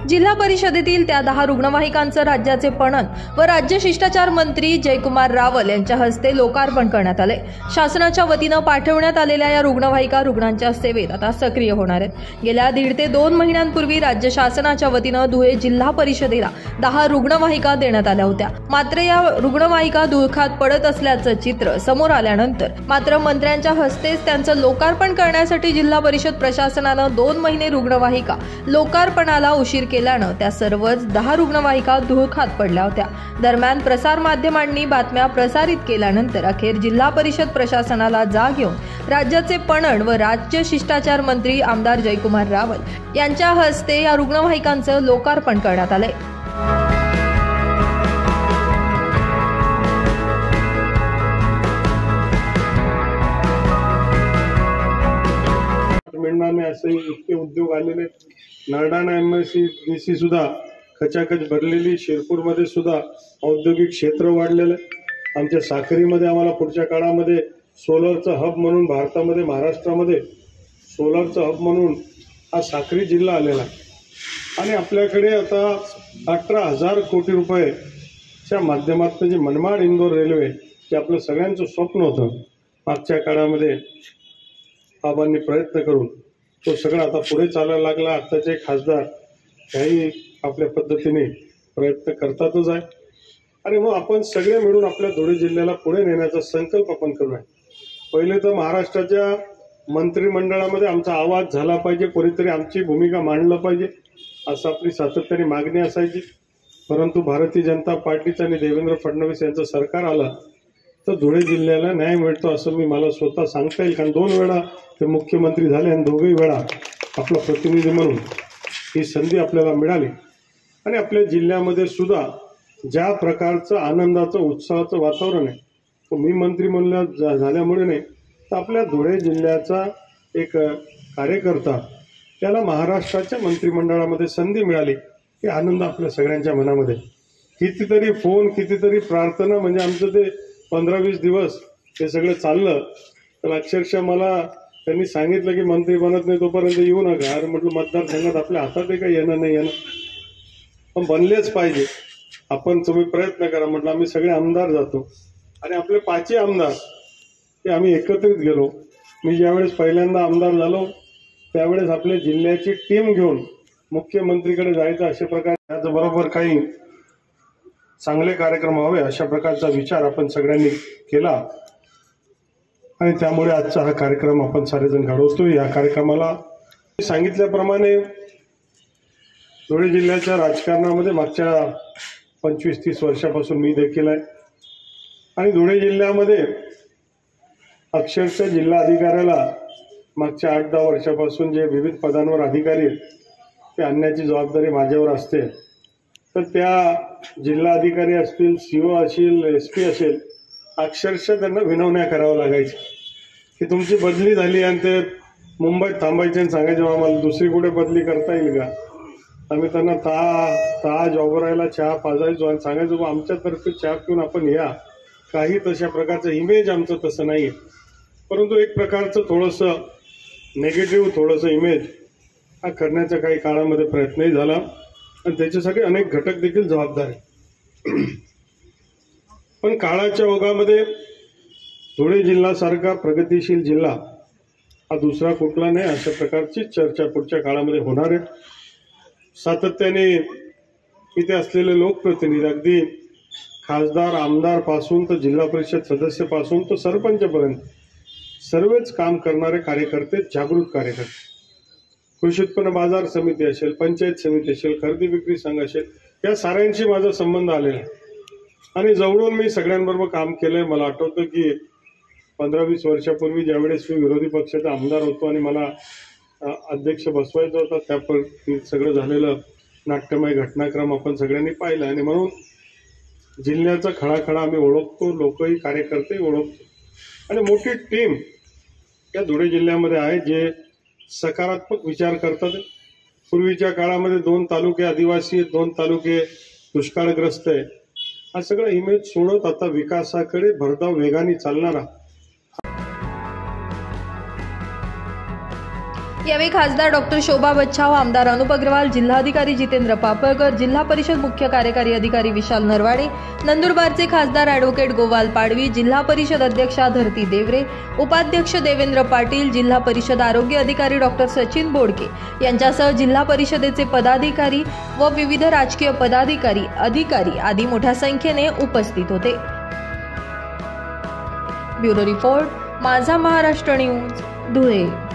जिल्हा परिषदेतील त्या 10 रुग्णवाहिकांचं राज्याचे पणन व राज्य शिष्टाचार मंत्री जयकुमार रावल यांच्या हस्ते लोकार्पण करण्यात आले। शासनाच्या वतीनं पाठवण्यात आलेल्या या रुग्णवाहिका रुग्णांच्या सेवेत आता सक्रिय होणार आहेत। गेल्या 1.5 ते 2 महिन्यांपूर्वी राज्य शासनाच्या वतीनं धुळे जिल्हा परिषदेला 10 रुग्णवाहिका देण्यात आल्या होत्या। मात्र या रुग्णवाहिका धुळखात पडत असल्याचं चित्र समोर आल्यानंतर मात्र मंत्र्यांच्या हस्तेच त्यांचं लोकार्पण करण्यासाठी जिल्हा परिषद प्रशासनानं 2 महिने रुग्णवाहिका लोकार्पणाला उशीर केल्यानं त्या सर्वच 10 रुग्णवाहिका धुळखात पडल्या होत्या। दरम्यान प्रसार माध्यमांनी बातम्या प्रसारित केल्यानंतर अखेर जिल्हा परिषद प्रशासनाला जाग घेऊन राज्याचे पणन व राज्य शिष्टाचार मंत्री आमदार जयकुमार रावल यांच्या हस्ते या रुग्णवाहिकांचं लोकार्पण करण्यात आले। में असे इतके उद्योग आलेले, नरडाणा MIDC सुद्धा खचाखच भरलेली, शिरपूरमध्ये सुद्धा औद्योगिक क्षेत्र वाढलेलं आहे। आमच्या साखरीमध्ये आम्हाला पुढच्या काळामध्ये सोलरचं हब म्हणून भारतामध्ये, महाराष्ट्रामध्ये सोलरचं हब म्हणून हा साखरी जिल्हा आलेला आहे। आणि आपल्याकडे आता 18,000 कोटी रुपयाच्या माध्यमातून जी मनमाड इंदोर रेल्वे, जे आपलं सगळ्यांचं स्वप्न होतं, मागच्या काळामध्ये बाबांनी प्रयत्न करून तो सगळा आता पुढे चालायला लागला। आत्ताचे खासदार काही आपल्या पद्धतीने प्रयत्न करतातच आहे आणि मग आपण सगळे मिळून आपल्या धुळे जिल्ह्याला पुढे नेण्याचा संकल्प आपण करूया। पहिले तर महाराष्ट्राच्या मंत्रिमंडळामध्ये आमचा आवाज झाला पाहिजे, कोणीतरी आमची भूमिका मांडलं पाहिजे, असं आपली सातत्याने मागणी असायची। परंतु भारतीय जनता पार्टीचं आणि देवेंद्र फडणवीस यांचं सरकार आलं तर धुळे जिल्ह्याला न्याय मिळतो असं मला स्वतः सांगता येईल, कारण 2 वेळा ते मुख्यमंत्री झाले आणि 2ही वेळा आपला प्रतिनिधी म्हणून ही संधी आपल्याला मिळाली। आणि आपल्या जिल्ह्यामध्ये सुद्धा ज्या प्रकारचं आनंदाचं उत्साहाचं वातावरण आहे, तो मी मंत्री म्हणल्या झाल्यामुळे नाही, तर आपल्या धुळे जिल्ह्याचा एक कार्यकर्ता त्याला महाराष्ट्राच्या मंत्रिमंडळामध्ये संधी मिळाली, ही आनंद आपल्या सगळ्यांच्या मनामध्ये। कितीतरी फोन, कितीतरी प्रार्थना, म्हणजे आमचं ते 15-20 दिवस हे सगळं चाललं, तर अक्षरशः मला त्यांनी सांगितलं की मंत्री बनत नाही तोपर्यंत येऊ नका। अरे म्हटलं, मतदारसंघात आपल्या हातात आहे का येणं नाही येणं, पण बनलेच पाहिजे आपण, तुम्ही प्रयत्न करा म्हटलं। आम्ही सगळे आमदार जातो आणि आपले 5ही आमदार ते आम्ही एकत्रित गेलो। मी ज्यावेळेस पहिल्यांदा आमदार झालो त्यावेळेस आपल्या जिल्ह्याची टीम घेऊन मुख्यमंत्रीकडे जायचं, अशा प्रकारे याचबरोबर काही चांगले कार्यक्रम व्हावे अशा प्रकारचा विचार आपण सगळ्यांनी केला आणि त्यामुळे आजचा हा कार्यक्रम आपण सारेजण घडवतो। या कार्यक्रमाला सांगितल्याप्रमाणे धुळे जिल्ह्याच्या राजकारणामध्ये मागच्या 25-30 वर्षापासून मी देखील आहे आणि धुळे जिल्ह्यामध्ये अक्षरशः जिल्हा अधिकाऱ्याला मागच्या 8-10 वर्षापासून जे विविध पदांवर अधिकारी आहेत ते आणण्याची जबाबदारी माझ्यावर असते। तर त्या जिल्हा अधिकारी असतील, CO असेल, SP असेल, अक्षरशः त्यांना विनवण्या करावं लागायच्या की तुमची बदली झाली आणि ते मुंबईत थांबायचे आणि सांगायचे आम्हाला दुसरी कुठे बदली करता येईल का। आम्ही त्यांना ताज ऑगरायला चहा पाजायचो आणि सांगायचो आमच्यातर्फे चहा पिऊन आपण या। काही तशा प्रकारचं इमेज आमचं तसं नाही आहे, परंतु एक प्रकारचं थोडंसं नेगेटिव्ह थोडंसं इमेज हा करण्याचा काही काळामध्ये प्रयत्नही झाला आणि त्याच्यासाठी अनेक घटक देखील जबाबदार आहेत। पण काळाच्या ओघामध्ये धुळे जिल्ह्यासारखा प्रगतिशील जिल्हा हा दुसरा कुठला नाही, अशा प्रकारची चर्चा पुढच्या काळामध्ये होणार आहे। सातत्याने इथे असलेले लोकप्रतिनिधी, अगदी खासदार, आमदार पासून तर जिल्हा परिषद सदस्य पासून तर सरपंचपर्यंत सर्वच काम करणारे कार्यकर्ते, जागृत कार्यकर्ते, कृषी उत्पन्न बाजार समिती असेल, पंचायत समिती असेल, खरेदी विक्री संघ असेल, या साऱ्यांशी माझा संबंध आलेला आहे आणि जवळून मी सगळ्यांबरोबर काम केलंय। मला आठवतं की 15-20 वर्षापूर्वी ज्यावेळेस मी विरोधी पक्षाचा आमदार होतो आणि मला अध्यक्ष बसवायचा होता, त्यापूर्वी सगळं झालेलं नाट्यमय घटनाक्रम आपण सगळ्यांनी पाहिला आणि म्हणून जिल्ह्याचा खळाखळा आम्ही ओळखतो, लोकही कार्यकर्ते ओळखतो आणि मोठी टीम या धुळे जिल्ह्यामध्ये आहे जे सकारात्मक विचार करतात। पूर्वीच्या काळामध्ये 2 तालुके आदिवासी आहेत, 2 तालुके दुष्काळग्रस्त आहे, हा सगळा इमेज सोडत आता विकासाकडे भरधाव वेगाने चालणारा यावेळी खासदार डॉक्टर शोभा बच्छाव, आमदार अनुप अग्रवाल, जिल्हाधिकारी जितेंद्र पापळकर, जिल्हा परिषद मुख्य कार्यकारी अधिकारी विशाल नरवाडे, नंदुरबारचे खासदार ॲडव्होकेट गोवाल पाडवी, जिल्हा परिषद अध्यक्षा धरती देवरे, उपाध्यक्ष देवेंद्र पाटील, जिल्हा परिषद आरोग्य अधिकारी डॉक्टर सचिन बोडके यांच्यासह जिल्हा परिषदेचे पदाधिकारी व विविध राजकीय पदाधिकारी, अधिकारी आदी मोठ्या संख्येने उपस्थित होते. ब्युरो रिपोर्ट, माझा महाराष्ट्र न्यूज, धुळे.